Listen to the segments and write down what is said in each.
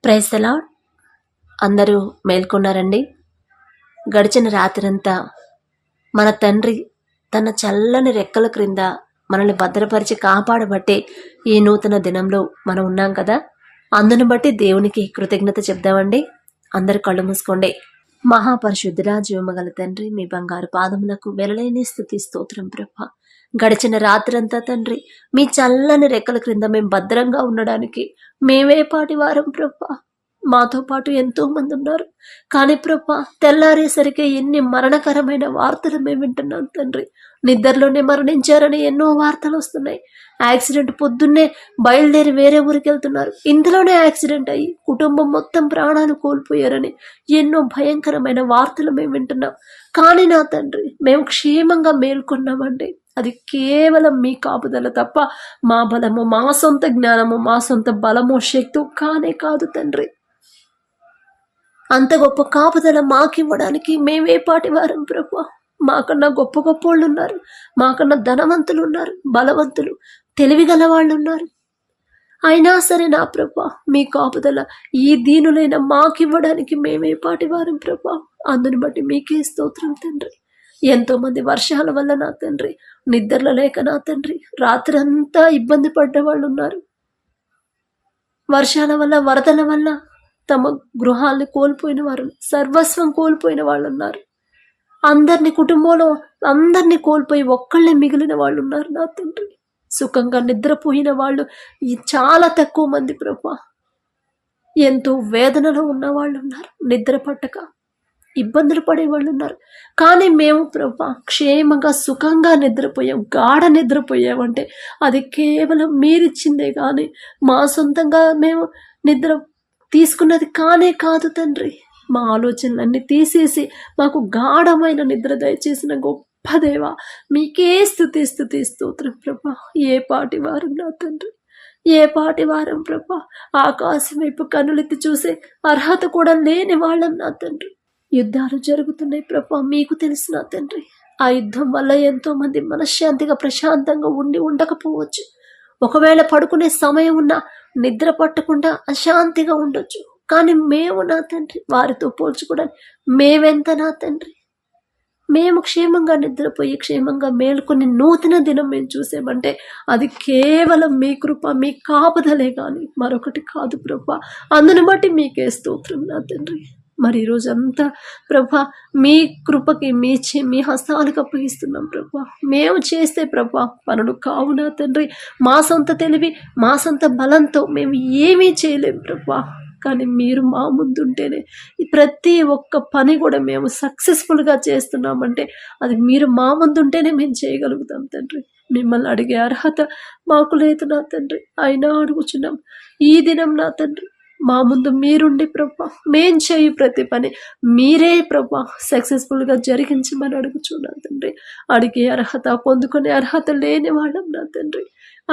Praise the lord. అందరూ మేల్కొన్నారండి. గడిచిన రాత్రంతా మన తండ్రి తన చల్లని రెక్కల క్రింద మనల్ని భద్రపరిచి కాపాడబట్టే ఈ నూతన దినంలో మనం ఉన్నాం కదా. అందును బట్టి దేవునికి కృతజ్ఞత చెప్దామండి. అందరు కళ్ళు మూసుకోండి. మహాపరిశుద్ధుడా, జీవమగల తండ్రి, మీ బంగారు పాదములకు వెలలేని స్థుతి స్తోత్రం ప్రభా. గడిచిన రాత్రంతా తండ్రి మీ చల్లని రెక్కల క్రింద మేము భద్రంగా ఉండడానికి మేమే పాటి వారం ప్రభా. మాతో పాటు ఎంతో మంది ఉన్నారు, కానీ ప్రభా తెల్లారేసరికి ఎన్ని మరణకరమైన వార్తలు మేము వింటున్నాం తండ్రి. నిద్రలోనే మరణించారని ఎన్నో వార్తలు వస్తున్నాయి. యాక్సిడెంట్, పొద్దున్నే బయలుదేరి వేరే ఊరికి వెళ్తున్నారు, ఇందులోనే యాక్సిడెంట్ అయ్యి కుటుంబం మొత్తం ప్రాణాలు కోల్పోయారని ఎన్నో భయంకరమైన వార్తలు మేము వింటున్నాం. కానీ నా తండ్రి మేము క్షేమంగా మేల్కొన్నామండి. అది కేవలం మీ కాపుదల తప్ప మా బలము, మా సొంత జ్ఞానము, మా సొంత బలము, శక్తి కానే కాదు తండ్రి. అంత గొప్ప కాపుదల మాకివ్వడానికి మేమే పాటి వారం ప్రభా. మాకన్నా గొప్ప గొప్ప వాళ్ళు ఉన్నారు, మాకన్నా ధనవంతులు ఉన్నారు, బలవంతులు, తెలివిగల వాళ్ళు ఉన్నారు. అయినా సరే నా ప్రభా మీ కాపుదల ఈ దీనులైన మాకివ్వడానికి మేమే పాటి వారం ప్రభా. అందుని బట్టి మీకే స్తోత్రం తండ్రి. ఎంతో మంది వర్షాల వల్ల నా తండ్రి నిద్రలో లేక నా తండ్రి రాత్రంతా ఇబ్బంది పడ్డ వాళ్ళు ఉన్నారు. వర్షాల వల్ల, వరదల వల్ల తమ గృహాల్ని కోల్పోయిన వారు, సర్వస్వం కోల్పోయిన వాళ్ళు ఉన్నారు. అందరినీ, కుటుంబంలో అందరినీ కోల్పోయి ఒక్కళ్ళే మిగిలిన వాళ్ళు ఉన్నారు నా తండ్రి. సుఖంగా నిద్రపోయిన వాళ్ళు చాలా తక్కువ మంది ప్రభా. ఎంతో వేదనలో ఉన్న వాళ్ళు ఉన్నారు, నిద్ర పట్టక ఇబ్బందులు పడేవాళ్ళు ఉన్నారు. కానీ మేము ప్రభా క్షేమంగా సుఖంగా నిద్రపోయాం, గాఢ నిద్రపోయామంటే అది కేవలం మీరిచ్చిందే కానీ మా సొంతంగా మేము నిద్ర తీసుకున్నది కానే కాదు తండ్రి. మా ఆలోచనలన్నీ తీసేసి మాకు గాఢమైన నిద్ర దయచేసిన గొప్ప దేవా, మీకే స్తుతి స్తోత్రం ప్రభా. ఏ పాటి వారం నా తండ్రి, ఏ పాటి వారం ప్రభా. ఆకాశం వైపు కనులెత్తి చూసే అర్హత కూడా లేని వాళ్ళం నా తండ్రి. యుద్ధాలు జరుగుతున్నాయి ప్రభా, మీకు తెలుసు నా తండ్రి. ఆ యుద్ధం వల్ల ఎంతో మంది మనశ్శాంతిగా ప్రశాంతంగా ఉండకపోవచ్చు. ఒకవేళ పడుకునే సమయం ఉన్నా నిద్ర పట్టకుండా అశాంతిగా ఉండొచ్చు. కానీ మేము నా తండ్రి వారితో పోల్చుకోవడానికి మేమెంత నా తండ్రి. మేము క్షేమంగా నిద్రపోయి క్షేమంగా మేలుకొని నూతన దినం మేము చూసామంటే అది కేవలం మీ కృప, మీ కాపుదలే కానీ మరొకటి కాదు ప్రభా. అందును బట్టి మీకే స్తోత్రం నా తండ్రి. మరి ఈరోజంతా ప్రభా మీ కృపకి మీ హస్తాలకు అప్పగిస్తున్నాం ప్రభా. మేము చేస్తే ప్రభా పనులు కావు నా తండ్రి. మా సొంత తెలివి, మా సొంత బలంతో మేము ఏమీ చేయలేం ప్రభా. కానీ మీరు మా ముందుంటేనే ప్రతి ఒక్క పని కూడా మేము సక్సెస్ఫుల్గా చేస్తున్నామంటే అది మీరు మా ముందుంటేనే మేము చేయగలుగుతాం తండ్రి. మిమ్మల్ని అడిగే అర్హత మాకు లేదు నా తండ్రి, అయినా అడుగుచున్నాం ఈ దినం నా తండ్రి. మా ముందు మీరుండి ప్రభా మేం చేయి ప్రతి పని మీరే ప్రభా సక్సెస్ఫుల్గా జరిగించమని అడుగుచున్నాను తండ్రి. అడిగే అర్హత, పొందుకునే అర్హత లేని వాళ్ళం నా తండ్రి,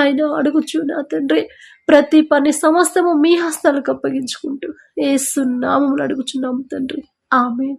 అయినా అడుగుచు నా తండ్రి. ప్రతి పని సమస్తము మీ హస్తాలకు అప్పగించుకుంటూ యేసు నామములో అడుగుచున్నాము తండ్రి. ఆమేన్.